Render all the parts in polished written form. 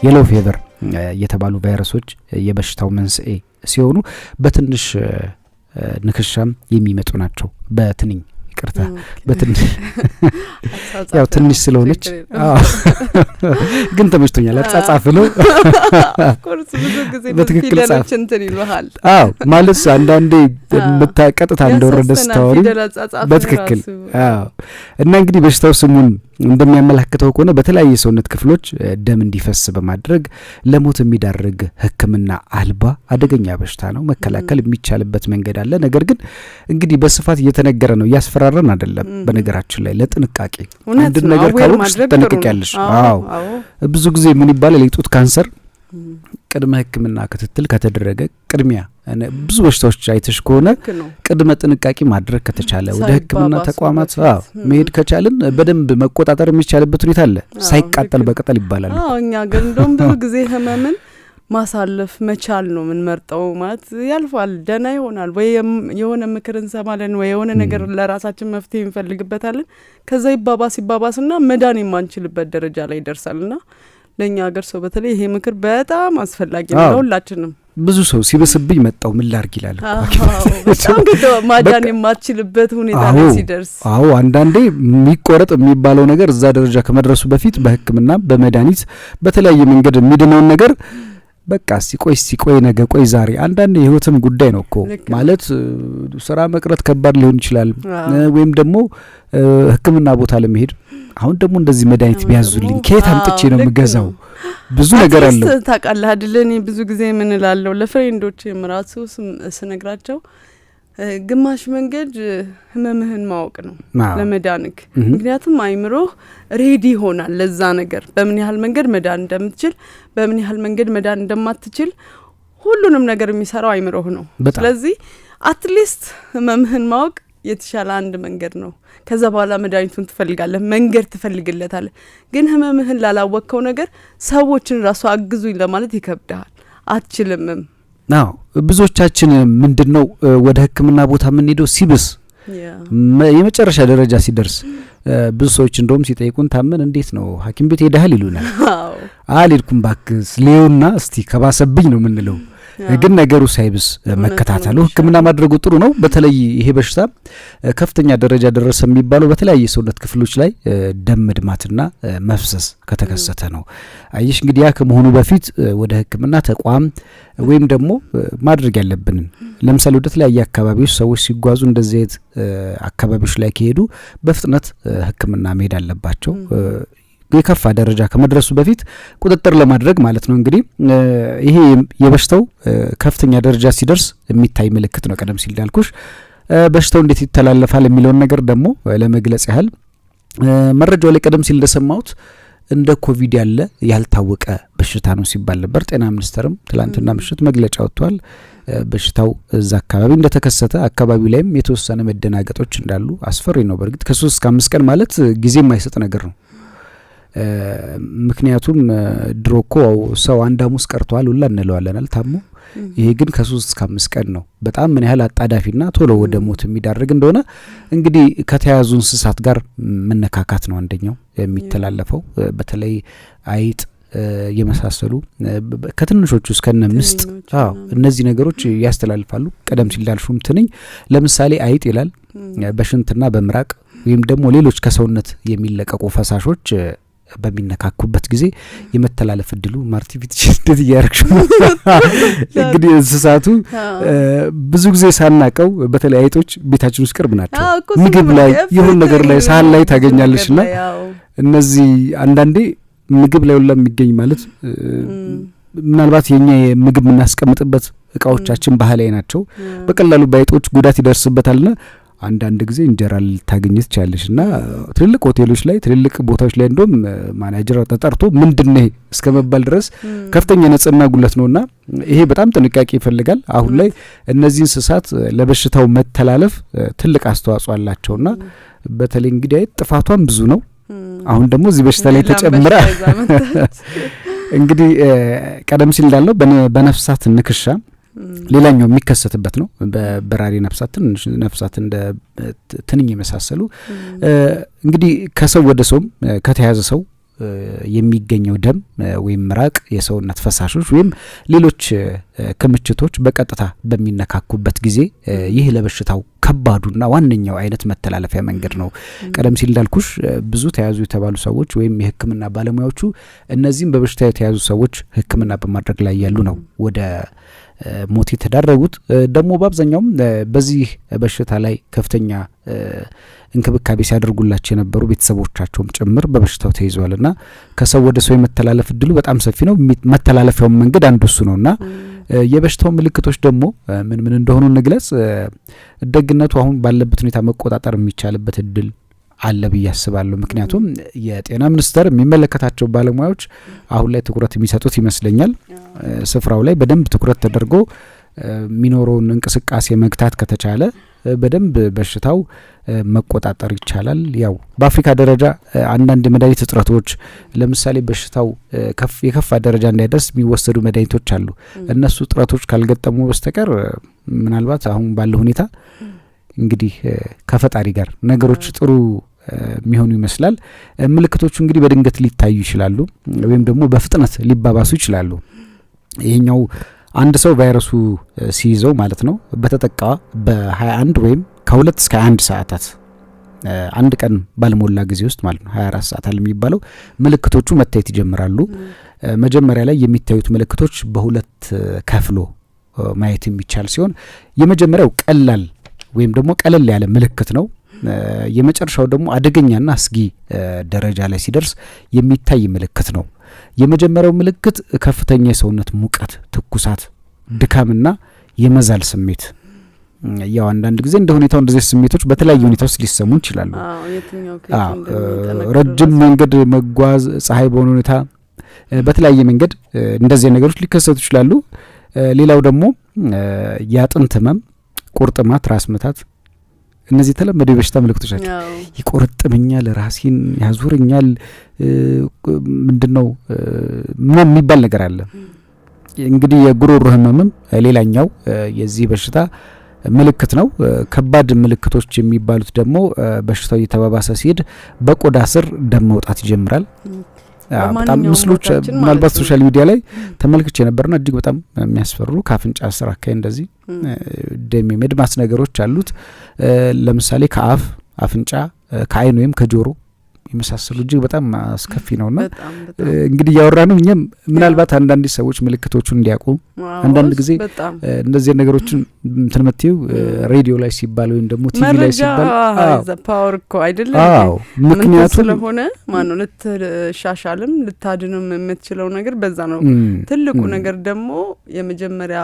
የሎ ፌቨር የተባሉ ቫይረሶች የበሽታው መንስኤ ሲሆኑ በትንሽ ንክሻም የሚመጡ ናቸው። በትንኝ ይቅርታ በትንሽ ያው ትንሽ ስለሆነች ግን ተመችቶኛል። አጻጻፍ ነው ኮርስ ብዙ ጊዜ በትክክል እንትን ይልሃል። ማለት አንዳንዴ መታቀጥታ እንደወረደ ስታወሪ በትክክል እና እንግዲህ በሽታው ስሙን እንደሚያመለክተው ከሆነ በተለያየ ሰውነት ክፍሎች ደም እንዲፈስ በማድረግ ለሞት የሚዳርግ ሕክምና አልባ አደገኛ በሽታ ነው። መከላከል የሚቻልበት መንገድ አለ። ነገር ግን እንግዲህ በስፋት እየተነገረ ነው። ያስፈራራን አይደለም። በነገራችን ላይ ለጥንቃቄ አንድ ነገር ካወቅሽ ተጠንቅቂያለሽ። ብዙ ጊዜ ምን ይባላል? የጡት ካንሰር ቅድመ ሕክምና ክትትል ከተደረገ ቅድሚያ ብዙ በሽታዎች አይተሽ ከሆነ ቅድመ ጥንቃቄ ማድረግ ከተቻለ ወደ ሕክምና ተቋማት መሄድ ከቻልን በደንብ መቆጣጠር የሚቻልበት ሁኔታ አለ። ሳይቃጠል በቅጠል ይባላል። እኛ ግን እንደውም ብዙ ጊዜ ህመምን ማሳለፍ መቻል ነው ምን መርጠው ማለት ያልፋል፣ ደና ይሆናል ወይ የሆነ ምክር እንሰማለን ወይ የሆነ ነገር ለራሳችን መፍትሄ እንፈልግበታለን። ከዛ ይባባስና መዳን የማንችልበት ደረጃ ላይ ይደርሳልና ለኛ ሀገር ሰው በተለይ ይሄ ምክር በጣም አስፈላጊ ነው ለሁላችንም። ብዙ ሰው ሲበስብኝ መጣው ምን ላርግ ይላል። በጣም ማዳን የማትችልበት ሁኔታ ላይ ሲደርስ አንዳንዴ የሚቆረጥ የሚባለው ነገር እዛ ደረጃ ከመድረሱ በፊት በህክምና በመድኃኒት በተለያየ መንገድ የሚድነውን ነገር በቃ ሲቆይ ነገ ቆይ ዛሬ አንዳንዴ የህይወትም ጉዳይ ነው እኮ ማለት ስራ መቅረት ከባድ ሊሆን ይችላል። ወይም ደግሞ ህክምና ቦታ ለመሄድ አሁን ደግሞ እንደዚህ መድኃኒት ቢያዙልኝ ከየት አምጥቼ ነው የምገዛው? ብዙ ነገር አለው ታውቃለህ አይደል? እኔ ብዙ ጊዜ ምን እላለሁ ለፍሬንዶቼ ምራሱ ስነግራቸው ግማሽ መንገድ ህመምህን ማወቅ ነው ለመዳንክ። ምክንያቱም አይምሮህ ሬዲ ይሆናል ለዛ ነገር በምን ያህል መንገድ መዳን እንደምትችል በምን ያህል መንገድ መዳን እንደማትችል ሁሉንም ነገር የሚሰራው አይምሮህ ነው። ስለዚህ አትሊስት ህመምህን ማወቅ የተሻለ አንድ መንገድ ነው። ከዛ በኋላ መድኃኒቱን ትፈልጋለህ፣ መንገድ ትፈልግለታለህ። ግን ህመምህን ላላወቅከው ነገር ሰዎችን ራሱ አግዙኝ ለማለት ይከብዳል፣ አትችልምም። ብዙዎቻችን ምንድነው ወደ ህክምና ቦታ የምንሄደው ሲብስ የመጨረሻ ደረጃ ሲደርስ ብዙ ሰዎች እንደውም ሲጠይቁን ታመን እንዴት ነው ሐኪም ቤት ሄደሃል ይሉናል። አልሄድኩም ባክስ ሌውና እስቲ ከባሰብኝ ነው የምንለው። ግን ነገሩ ሳይብስ መከታተሉ ህክምና ማድረጉ ጥሩ ነው። በተለይ ይሄ በሽታ ከፍተኛ ደረጃ ደረሰ የሚባለው በተለያየ ሰውነት ክፍሎች ላይ ደም መድማትና መፍሰስ ከተከሰተ ነው። አይሽ እንግዲህ ያ ከመሆኑ በፊት ወደ ህክምና ተቋም ወይም ደግሞ ማድረግ ያለብንን ለምሳሌ ወደ ተለያየ አካባቢዎች ሰዎች ሲጓዙ እንደዚህ አይነት አካባቢዎች ላይ ከሄዱ በፍጥነት ህክምና መሄድ አለባቸው። የከፋ ደረጃ ከመድረሱ በፊት ቁጥጥር ለማድረግ ማለት ነው። እንግዲህ ይሄ የበሽታው ከፍተኛ ደረጃ ሲደርስ የሚታይ ምልክት ነው። ቀደም ሲል እንዳልኩሽ በሽታው እንዴት ይተላለፋል የሚለውን ነገር ደግሞ ለመግለጽ ያህል መረጃው ላይ ቀደም ሲል እንደሰማሁት እንደ ኮቪድ ያለ ያልታወቀ በሽታ ነው ሲባል ነበር። ጤና ሚኒስቴርም ትላንትና ምሽት መግለጫ ወጥቷል። በሽታው እዛ አካባቢ እንደተከሰተ አካባቢው ላይም የተወሰነ መደናገጦች እንዳሉ አስፈሪ ነው። በእርግጥ ከ3 እስከ 5 ቀን ማለት ጊዜ የማይሰጥ ነገር ነው። ምክንያቱም ድሮኮ ሰው አንድ ሐሙስ ቀርቷል ሁላ እንለዋለን አልታሙ። ይሄ ግን ከ3 እስከ 5 ቀን ነው። በጣም ምን ያህል አጣዳፊና ቶሎ ወደ ሞት የሚዳርግ እንደሆነ እንግዲህ ከተያዙ እንስሳት ጋር መነካካት ነው አንደኛው የሚተላለፈው። በተለይ አይጥ የመሳሰሉ ከትንሾቹ እስከነ ምስጥ እነዚህ ነገሮች ያስተላልፋሉ። ቀደም ሲል እንዳልሹም ትንኝ ለምሳሌ አይጥ ይላል በሽንትና በምራቅ ወይም ደግሞ ሌሎች ከሰውነት የሚለቀቁ ፈሳሾች በሚነካኩበት ጊዜ የመተላለፍ እድሉ ማርቲፊቲሽ እንዴት ያርክሽ እንግዲህ እንስሳቱ ብዙ ጊዜ ሳናቀው በተለይ አይጦች ቤታችን ውስጥ ቅርብ ናቸው። ምግብ ላይ የሆነ ነገር ላይ ሳህን ላይ ታገኛለሽና እነዚህ አንዳንዴ ምግብ ላይ ሁላ የሚገኝ ማለት ምናልባት የኛ የምግብ እናስቀምጥበት እቃዎቻችን ባህላዊ ናቸው። በቀላሉ ባይጦች ጉዳት ይደርስበታልና አንዳንድ ጊዜ እንጀራ ልታገኝት ቻለሽና ትልልቅ ሆቴሎች ላይ ትልልቅ ቦታዎች ላይ እንደውም ማናጀር ተጠርቶ ምንድነው እስከመባል ድረስ ከፍተኛ ንጽህና ጉለት ነውና ይሄ በጣም ጥንቃቄ ይፈልጋል። አሁን ላይ እነዚህ እንስሳት ለበሽታው መተላለፍ ትልቅ አስተዋጽኦ አላቸውና በተለይ እንግዲህ ጥፋቷን ብዙ ነው። አሁን ደግሞ እዚህ በሽታ ላይ ተጨምራ እንግዲህ ቀደም ሲል እንዳለው በነፍሳት ንክሻ ሌላኛው የሚከሰትበት ነው። በበራሪ ነፍሳት እንደ ትንኝ የመሳሰሉ እንግዲህ ከሰው ወደ ሰው ከተያዘ ሰው የሚገኘው ደም ወይም ምራቅ የሰውነት ፈሳሾች ወይም ሌሎች ክምችቶች በቀጥታ በሚነካኩበት ጊዜ ይህ ለበሽታው ከባዱና ዋነኛው አይነት መተላለፊያ መንገድ ነው። ቀደም ሲል እንዳልኩሽ ብዙ ተያዙ የተባሉ ሰዎች ወይም የሕክምና ባለሙያዎቹ እነዚህም በበሽታ የተያዙ ሰዎች ሕክምና በማድረግ ላይ ያሉ ነው ወደ ሞት የተዳረጉት። ደግሞ በአብዛኛውም በዚህ በሽታ ላይ ከፍተኛ እንክብካቤ ሲያደርጉላቸው የነበሩ ቤተሰቦቻቸውም ጭምር በበሽታው ተይዘዋልና ከሰው ወደ ሰው የመተላለፍ እድሉ በጣም ሰፊ ነው። መተላለፊያው መንገድ አንዱ እሱ ነውና የበሽታው ምልክቶች ደግሞ ምን ምን እንደሆኑ እንግለጽ። ደግነቱ አሁን ባለበት ሁኔታ መቆጣጠር የሚቻልበት እድል አለ ብዬ አስባለሁ። ምክንያቱም የጤና ሚኒስቴር የሚመለከታቸው ባለሙያዎች አሁን ላይ ትኩረት የሚሰጡት ይመስለኛል። ስፍራው ላይ በደንብ ትኩረት ተደርጎ የሚኖረውን እንቅስቃሴ መግታት ከተቻለ በደንብ በሽታው መቆጣጠር ይቻላል። ያው በአፍሪካ ደረጃ አንዳንድ መድኃኒት እጥረቶች ለምሳሌ በሽታው የከፋ ደረጃ እንዳይደርስ የሚወሰዱ መድኃኒቶች አሉ። እነሱ እጥረቶች ካልገጠሙ በስተቀር ምናልባት አሁን ባለው ሁኔታ እንግዲህ ከፈጣሪ ጋር ነገሮች ጥሩ የሚሆኑ ይመስላል። ምልክቶቹ እንግዲህ በድንገት ሊታዩ ይችላሉ ወይም ደግሞ በፍጥነት ሊባባሱ ይችላሉ። ይሄኛው አንድ ሰው ቫይረሱ ሲይዘው ማለት ነው በተጠቃ በ21 ወይም ከ2 እስከ 21 ሰዓታት አንድ ቀን ባልሞላ ጊዜ ውስጥ ማለት ነው 24 ሰዓት አለ የሚባለው ምልክቶቹ መታየት ይጀምራሉ። መጀመሪያ ላይ የሚታዩት ምልክቶች በሁለት ከፍሎ ማየት የሚቻል ሲሆን የመጀመሪያው ቀላል ወይም ደግሞ ቀለል ያለ ምልክት ነው። የመጨረሻው ደግሞ አደገኛና አስጊ ደረጃ ላይ ሲደርስ የሚታይ ምልክት ነው። የመጀመሪያው ምልክት ከፍተኛ የሰውነት ሙቀት፣ ትኩሳት፣ ድካምና የመዛል ስሜት። ያው አንዳንድ ጊዜ እንደ ሁኔታው እንደዚህ ስሜቶች በተለያየ ሁኔታ ውስጥ ሊሰሙ ይችላሉ። ረጅም መንገድ መጓዝ፣ ፀሐይ በሆነ ሁኔታ በተለያየ መንገድ እንደዚህ ነገሮች ሊከሰቱ ይችላሉ። ሌላው ደግሞ የአጥንት ህመም፣ ቁርጥማት፣ ራስ ምታት እነዚህ የተለመዱ የበሽታ ምልክቶች ናቸው። ይቆረጥመኛል፣ ራሴን ያዙረኛል፣ ምንድነው ምናምን የሚባል ነገር አለ። እንግዲህ የጉሮሮ ህመምም ሌላኛው የዚህ በሽታ ምልክት ነው። ከባድ ምልክቶች የሚባሉት ደግሞ በሽታው እየተባባሰ ሲሄድ በቆዳ ስር ደም መውጣት ይጀምራል። በጣም ምስሎች ምናልባት ሶሻል ሚዲያ ላይ ተመልክቼ ነበርና እጅግ በጣም የሚያስፈሩ ከአፍንጫ ስር አካባቢ እንደዚህ ደም የመድማት ነገሮች አሉት። ለምሳሌ ከአፍ፣ አፍንጫ፣ ከአይን ወይም ከጆሮ የመሳሰሉ እጅግ በጣም አስከፊ ነውና እንግዲህ ያወራ ነው። እኛም ምናልባት አንዳንድ ሰዎች ምልክቶቹን እንዲያውቁ አንዳንድ ጊዜ እንደዚህ ነገሮችን እንትን መጥተው ሬዲዮ ላይ ሲባል ወይም ደግሞ ቲቪ ላይ ሲባል ፓወር እኮ አይደለም። ምክንያቱም ስለሆነ ማነው ልትሻሻልም ልታድንም የምትችለው ነገር በዛ ነው። ትልቁ ነገር ደግሞ የመጀመሪያ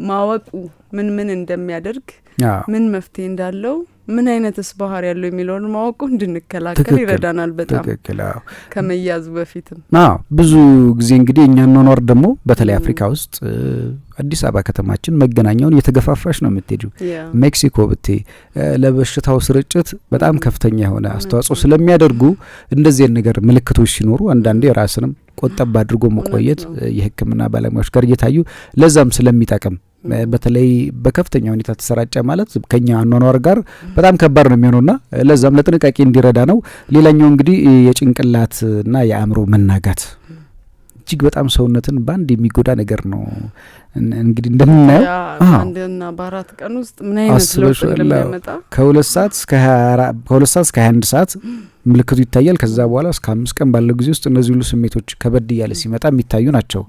ማወቁ ምን እንደሚያደርግ ምን መፍትሄ እንዳለው ምን አይነትስ ባህሪ ያለው የሚለውን ማወቁ እንድንከላከል ይረዳናል በጣም ከመያዙ በፊትም። ብዙ ጊዜ እንግዲህ እኛ ኖር ደግሞ በተለይ አፍሪካ ውስጥ አዲስ አበባ ከተማችን መገናኛውን እየተገፋፋሽ ነው የምትሄጂው። ሜክሲኮ ብቴ ለበሽታው ስርጭት በጣም ከፍተኛ የሆነ አስተዋጽኦ ስለሚያደርጉ እንደዚህ ነገር ምልክቶች ሲኖሩ አንዳንዴ ራስንም ቆጠብ አድርጎ መቆየት የሕክምና ባለሙያዎች ጋር እየታዩ ለዛም ስለሚጠቅም በተለይ በከፍተኛ ሁኔታ ተሰራጨ ማለት ከኛ አኗኗር ጋር በጣም ከባድ ነው የሚሆነውና ለዛም ለጥንቃቄ እንዲረዳ ነው። ሌላኛው እንግዲህ የጭንቅላትና የአእምሮ መናጋት እጅግ በጣም ሰውነትን ባንድ የሚጎዳ ነገር ነው። እንግዲህ እንደምናየው አንድና በአራት ቀን ውስጥ ምን አይነት ለውጥ እንደሚያመጣ ከ2 ሰዓት እስከ 21 ሰዓት ምልክቱ ይታያል። ከዛ በኋላ እስከ 5 ቀን ባለው ጊዜ ውስጥ እነዚህ ሁሉ ስሜቶች ከበድ እያለ ሲመጣ የሚታዩ ናቸው።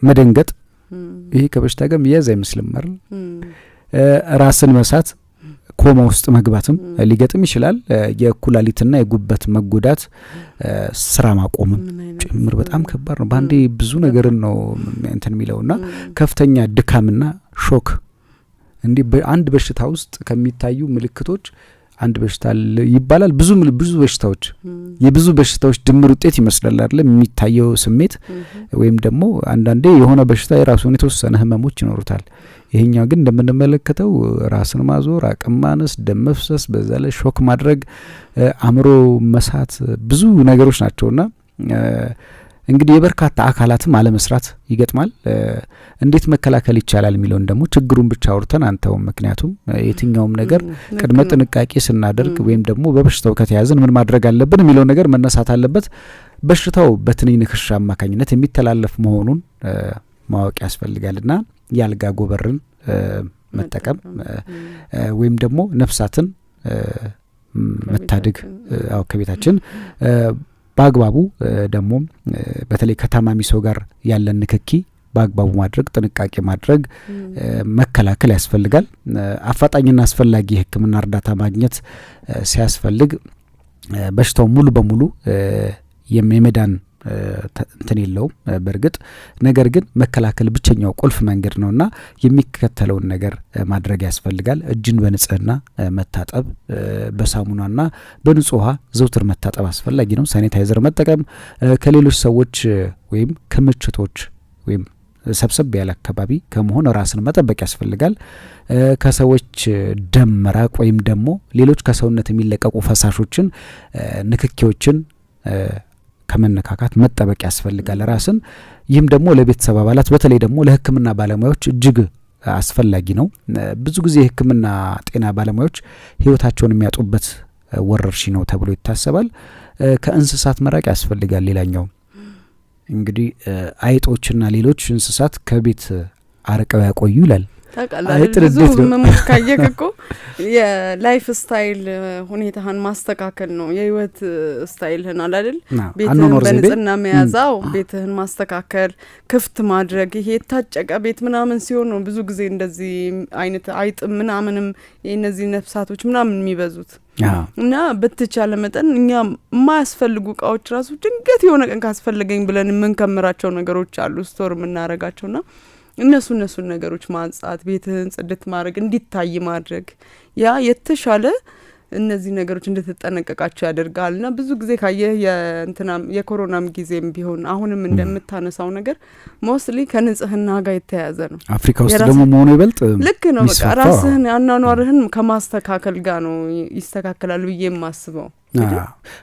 መደንገጥ ይሄ ከበሽታ ጋር የሚያዝ አይመስልም አይደል? ራስን መሳት፣ ኮማ ውስጥ መግባትም ሊገጥም ይችላል። የኩላሊትና የጉበት መጎዳት፣ ስራ ማቆምም ጭምር በጣም ከባድ ነው። ባንዴ ብዙ ነገርን ነው እንትን የሚለውና ከፍተኛ ድካምና ሾክ እንዲህ በአንድ በሽታ ውስጥ ከሚታዩ ምልክቶች አንድ በሽታ ይባላል። ብዙ በሽታዎች የብዙ በሽታዎች ድምር ውጤት ይመስላል አይደል የሚታየው ስሜት ወይም ደግሞ አንዳንዴ የሆነ በሽታ የራሱን የተወሰነ ህመሞች ይኖሩታል። ይሄኛው ግን እንደምንመለከተው ራስን ማዞር፣ አቅም ማነስ፣ ደም መፍሰስ፣ በዛ ላይ ሾክ ማድረግ፣ አእምሮ መሳት ብዙ ነገሮች ናቸውና እንግዲህ የበርካታ አካላትም አለመስራት ይገጥማል። እንዴት መከላከል ይቻላል የሚለውን ደግሞ ችግሩን ብቻ አውርተን አንተውም። ምክንያቱም የትኛውም ነገር ቅድመ ጥንቃቄ ስናደርግ ወይም ደግሞ በበሽታው ከተያዘን ምን ማድረግ አለብን የሚለው ነገር መነሳት አለበት። በሽታው በትንኝ ንክሻ አማካኝነት የሚተላለፍ መሆኑን ማወቅ ያስፈልጋልና የአልጋ ጎበርን መጠቀም ወይም ደግሞ ነፍሳትን መታደግ ከቤታችን በአግባቡ ደግሞ በተለይ ከታማሚ ሰው ጋር ያለን ንክኪ በአግባቡ ማድረግ ጥንቃቄ ማድረግ መከላከል ያስፈልጋል። አፋጣኝና አስፈላጊ ሕክምና እርዳታ ማግኘት ሲያስፈልግ በሽታው ሙሉ በሙሉ የመዳን እንትን የለውም በእርግጥ ነገር ግን መከላከል ብቸኛው ቁልፍ መንገድ ነውና የሚከተለውን ነገር ማድረግ ያስፈልጋል። እጅን በንጽህና መታጠብ፣ በሳሙናና በንጹህ ውሃ ዘውትር መታጠብ አስፈላጊ ነው። ሳኒታይዘር መጠቀም፣ ከሌሎች ሰዎች ወይም ክምችቶች ወይም ሰብሰብ ያለ አካባቢ ከመሆን ራስን መጠበቅ ያስፈልጋል። ከሰዎች ደም መራቅ ወይም ደግሞ ሌሎች ከሰውነት የሚለቀቁ ፈሳሾችን ንክኪዎችን ከመነካካት መጠበቅ ያስፈልጋል ራስን። ይህም ደግሞ ለቤተሰብ አባላት በተለይ ደግሞ ለሕክምና ባለሙያዎች እጅግ አስፈላጊ ነው። ብዙ ጊዜ የሕክምና ጤና ባለሙያዎች ሕይወታቸውን የሚያጡበት ወረርሽኝ ነው ተብሎ ይታሰባል። ከእንስሳት መራቅ ያስፈልጋል። ሌላኛው እንግዲህ አይጦችና ሌሎች እንስሳት ከቤት አርቀው ያቆዩ ይላል። ብዙ ህመሞች ካየክ እኮ የላይፍ ስታይል ሁኔታህን ማስተካከል ነው። የህይወት ስታይልህን አይደል ቤትህን በንጽህና መያዛው ቤትህን ማስተካከል ክፍት ማድረግ። ይሄ የታጨቀ ቤት ምናምን ሲሆን ነው ብዙ ጊዜ እንደዚህ አይነት አይጥ ምናምንም የእነዚህ ነፍሳቶች ምናምን የሚበዙት እና በተቻለ መጠን እኛ የማያስፈልጉ እቃዎች ራሱ ድንገት የሆነ ቀን ካስፈልገኝ ብለን የምንከምራቸው ነገሮች አሉ ስቶር የምናረጋቸውና እነሱን ነገሮች ማንጻት ቤትህን ጽድት ማድረግ እንዲታይ ማድረግ ያ የተሻለ እነዚህ ነገሮች እንድትጠነቀቃቸው ያደርጋልና ብዙ ጊዜ ካየህ የኮሮናም ጊዜም ቢሆን አሁንም እንደምታነሳው ነገር ሞስትሊ ከንጽህና ጋር የተያያዘ ነው። አፍሪካ ውስጥ ደግሞ መሆኑ ይበልጥ ልክ ነው። በቃ ራስህን አኗኗርህን ከማስተካከል ጋር ነው ይስተካከላል ብዬ የማስበው።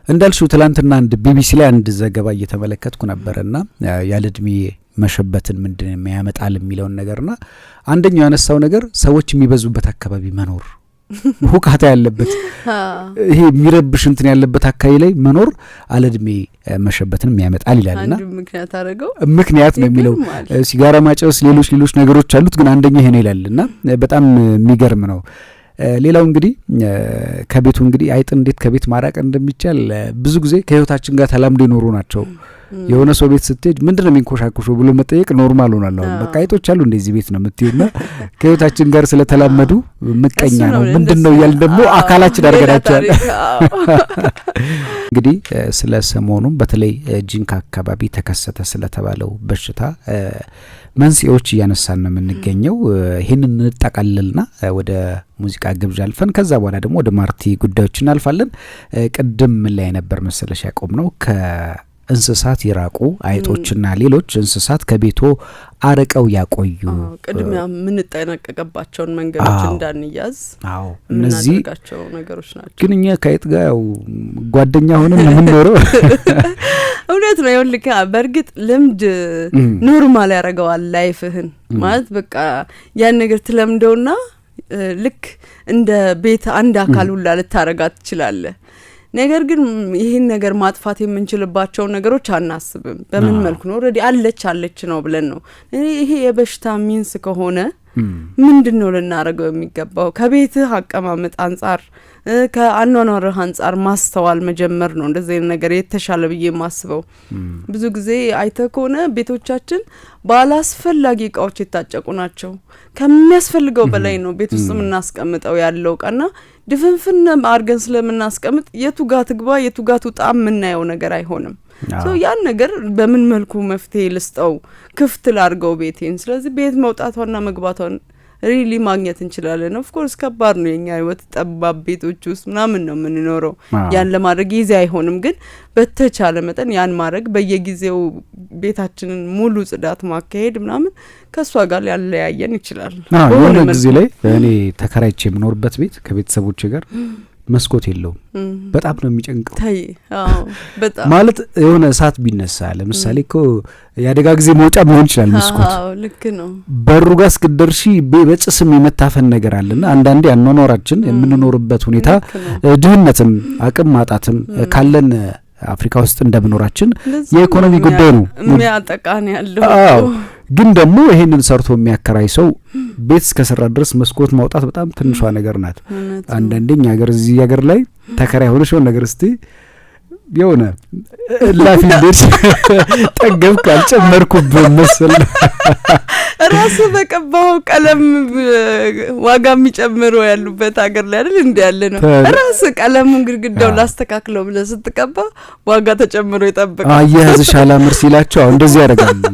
እንዳልሽው ትላንትና አንድ ቢቢሲ ላይ አንድ ዘገባ እየተመለከትኩ ነበርና ያለ እድሜ መሸበትን ምንድን ያመጣል የሚለውን ነገርና አንደኛው ያነሳው ነገር ሰዎች የሚበዙበት አካባቢ መኖር ሁካታ ያለበት ይሄ የሚረብሽ እንትን ያለበት አካባቢ ላይ መኖር አለድሜ መሸበትንም ያመጣል ይላልና ምክንያት አደረገው ምክንያት ነው የሚለው። ሲጋራ ማጨስ ሌሎች ነገሮች አሉት ግን አንደኛው ይሄ ነው ይላልና በጣም የሚገርም ነው። ሌላው እንግዲህ ከቤቱ እንግዲህ አይጥ እንዴት ከቤት ማራቅ እንደሚቻል ብዙ ጊዜ ከህይወታችን ጋር ተላምዶ ይኖሩ ናቸው። የሆነ ሰው ቤት ስትሄድ ምንድነው የሚንኮሻኮሸው ብሎ መጠየቅ ኖርማል ሆኗል። አሁን በቃ አይጦች አሉ እንደዚህ ቤት ነው የምትይውና ከህይወታችን ጋር ስለተላመዱ ምቀኛ ነው ምንድነው እያልን ደግሞ አካላችን አድርገናቸዋል። እንግዲህ ስለ ሰሞኑም በተለይ ጂንካ አካባቢ ተከሰተ ስለተባለው በሽታ መንስኤዎች እያነሳን ነው የምንገኘው። ይህንን እንጠቃልልና ወደ ሙዚቃ ግብዣ አልፈን ከዛ በኋላ ደግሞ ወደ ማርቲ ጉዳዮች እናልፋለን። ቅድም ላይ ነበር መሰለሽ ያቆም ነው እንስሳት ይራቁ አይጦችና ሌሎች እንስሳት ከቤቶ አርቀው ያቆዩ ቅድሚያ ምን ተጠነቀቀባቸውን መንገዶች እንዳንያዝ እነዚህ ነገሮች ናቸው። ግን እኛ ከአይጥ ጋር ጓደኛ ሆነን ምን ኖረው እውነት ነው። ይልካ በርግጥ ልምድ ኖርማል ያረጋዋል ላይፍህን ማለት በቃ ያን ነገር ትለምደውና ልክ እንደ ቤት አንድ አካል ሁላ ልታረጋት ትችላለህ። ነገር ግን ይሄን ነገር ማጥፋት የምንችልባቸው ነገሮች አናስብም። በምን መልኩ ነው ኦሬዲ አለች ነው ብለን ነው። ይሄ የበሽታ ሚንስ ከሆነ ምንድነው ልናረገው የሚገባው? ከቤትህ አቀማመጥ አንጻር ከአኗኗርህ አንጻር ማስተዋል መጀመር ነው እንደዚህ ነገር የተሻለ ብዬ ማስበው። ብዙ ጊዜ አይተህ ከሆነ ቤቶቻችን ባላስፈላጊ እቃዎች የታጨቁ ናቸው። ከሚያስፈልገው በላይ ነው ቤት ውስጥ ምናስቀምጠው ያለው ቀና ድፍንፍን አርገን ስለምናስቀምጥ የቱጋት ግባ የቱጋት ውጣ ምናየው ነገር አይሆንም። ያን ነገር በምን መልኩ መፍትሄ ልስጠው? ክፍት ላርገው ቤቴን። ስለዚህ ቤት መውጣቷና መግባቷን ሪሊ ማግኘት እንችላለን። ኦፍ ኮርስ ከባድ ነው የኛ ህይወት ጠባብ ቤቶች ውስጥ ምናምን ነው የምንኖረው። ያን ለማድረግ ጊዜ አይሆንም ግን በተቻለ መጠን ያን ማድረግ በየጊዜው ቤታችንን ሙሉ ጽዳት ማካሄድ ምናምን ከሷ ጋር ያለያየን ይችላል። የሆነ ጊዜ ላይ እኔ ተከራይቼ የምኖርበት ቤት ከቤተሰቦቼ ጋር መስኮት የለውም። በጣም ነው የሚጨንቀው። በጣም ማለት የሆነ እሳት ቢነሳ ለምሳሌ እኮ የአደጋ ጊዜ መውጫ መሆን ይችላል መስኮት። ልክ ነው። በሩ ጋር እስክትደርሺ በጭስም የመታፈን ነገር አለና አንዳንዴ አኗኗራችን የምንኖርበት ሁኔታ ድህነትም አቅም ማጣትም ካለን አፍሪካ ውስጥ እንደምኖራችን የኢኮኖሚ ጉዳይ ነው የሚያጠቃን ያለው። ግን ደግሞ ይሄንን ሰርቶ የሚያከራይ ሰው ቤት እስከሰራ ድረስ መስኮት ማውጣት በጣም ትንሿ ነገር ናት። አንዳንዴኛ ሀገር እዚህ ሀገር ላይ ተከራይ ሆነሽ የሆነ ነገር እስቲ የሆነ ላፊ ልጅ ጠገብኩ አልጨመርኩብህ መሰል ራሱ በቀባው ቀለም ዋጋ የሚጨምረው ያሉበት ሀገር ላይ አይደል እንዴ ያለ ነው። ራሱ ቀለሙን ግድግዳው ላስተካክለው ብለህ ስትቀባ ዋጋ ተጨምሮ ይጠብቃል። አያያዝሽ አላምር ሲላቸው እንደዚህ ያደርጋሉ።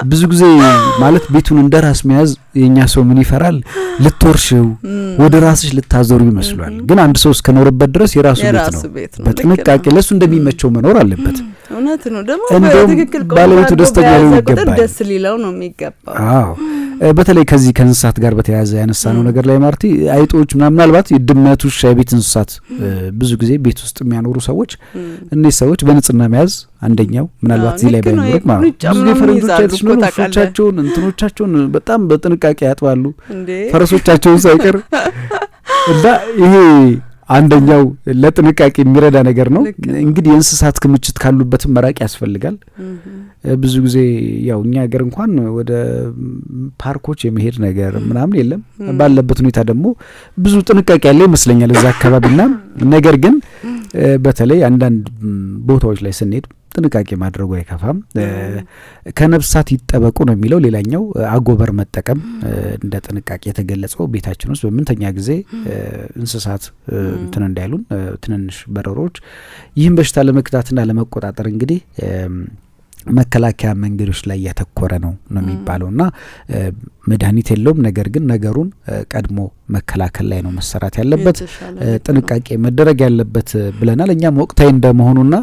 ብዙ ጊዜ ማለት ቤቱን እንደራስ መያዝ የኛ ሰው ምን ይፈራል? ልትወርሽው ወደ ራስሽ ልታዘሩ ይመስላል። ግን አንድ ሰው እስከኖርበት ድረስ የራሱ ቤት ነው። በጥንቃቄ ለሱ እንደሚመቸው መኖር አለበት። እውነት ነው። ደግሞ በትክክል ባለቤቱ ደስተኛ ነው ይገባል። ደስ ሊለው ነው የሚገባው። አዎ በተለይ ከዚህ ከእንስሳት ጋር በተያያዘ ያነሳነው ነገር ላይ ማርቲ አይጦች ምናልባት የድመቱ የቤት እንስሳት ብዙ ጊዜ ቤት ውስጥ የሚያኖሩ ሰዎች እነዚህ ሰዎች በንጽህና መያዝ አንደኛው ምናልባት እዚህ ላይ ባይኖር ማለት ብዙ ፈረንጆች አይተሽነው ውሾቻቸውን እንትኖቻቸውን በጣም በጥንቃቄ ያጥባሉ ፈረሶቻቸውን ሳይቀር እና ይሄ አንደኛው ለጥንቃቄ የሚረዳ ነገር ነው። እንግዲህ የእንስሳት ክምችት ካሉበትም መራቅ ያስፈልጋል። ብዙ ጊዜ ያው እኛ ሀገር እንኳን ወደ ፓርኮች የመሄድ ነገር ምናምን የለም። ባለበት ሁኔታ ደግሞ ብዙ ጥንቃቄ ያለ ይመስለኛል እዛ አካባቢና ነገር ግን በተለይ አንዳንድ ቦታዎች ላይ ስንሄድ ጥንቃቄ ማድረጉ አይከፋም። ከነፍሳት ይጠበቁ ነው የሚለው ሌላኛው። አጎበር መጠቀም እንደ ጥንቃቄ የተገለጸው ቤታችን ውስጥ በምንተኛ ጊዜ እንስሳት እንትን እንዳይሉን ትንንሽ በረሮች ይህን በሽታ ለመክታትና ለመቆጣጠር እንግዲህ መከላከያ መንገዶች ላይ ያተኮረ ነው የሚባለውና መድኃኒት የለውም። ነገር ግን ነገሩን ቀድሞ መከላከል ላይ ነው መሰራት ያለበት፣ ጥንቃቄ መደረግ ያለበት ብለናል። እኛም ወቅታዊ እንደመሆኑና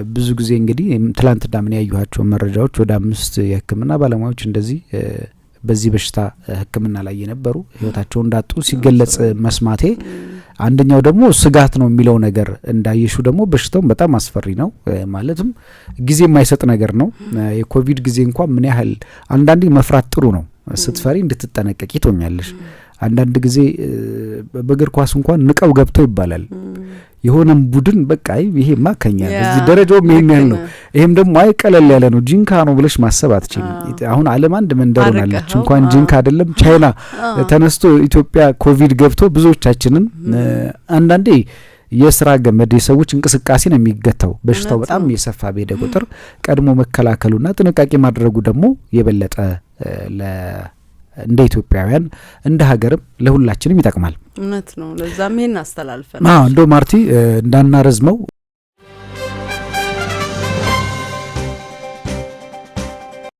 ብዙ ጊዜ እንግዲህ ትላንትና ምን ያዩዋቸው መረጃዎች ወደ 5 የሕክምና ባለሙያዎች እንደዚህ በዚህ በሽታ ሕክምና ላይ የነበሩ ህይወታቸውን እንዳጡ ሲገለጽ መስማቴ አንደኛው ደግሞ ስጋት ነው የሚለው ነገር እንዳየሹ ደግሞ በሽታው በጣም አስፈሪ ነው። ማለትም ጊዜ የማይሰጥ ነገር ነው። የኮቪድ ጊዜ እንኳን ምን ያህል አንዳንዴ መፍራት ጥሩ ነው። ስትፈሪ እንድትጠነቀቂ ትሆኛለሽ። አንዳንድ ጊዜ በእግር ኳስ እንኳን ንቀው ገብተው ይባላል። የሆነም ቡድን በቃ ይሄ ማከኛ እዚህ ደረጃው ምን ያህል ነው፣ ይሄም ደግሞ አይ ቀለል ያለ ነው ጂንካ ነው ብለሽ ማሰብ አትችልም። አሁን ዓለም አንድ መንደር ሆናለች። እንኳን ጂንካ አይደለም ቻይና ተነስቶ ኢትዮጵያ ኮቪድ ገብቶ ብዙዎቻችንን አንዳንዴ የስራ ገመድ የሰዎች እንቅስቃሴ ነው የሚገታው። በሽታው በጣም የሰፋ በሄደ ቁጥር ቀድሞ መከላከሉና ጥንቃቄ ማድረጉ ደግሞ የበለጠ እንደ ኢትዮጵያውያን እንደ ሀገርም ለሁላችንም ይጠቅማል። እውነት ነው። ለዛም ይሄን አስተላልፈን እንደው ማርቲ እንዳናረዝመው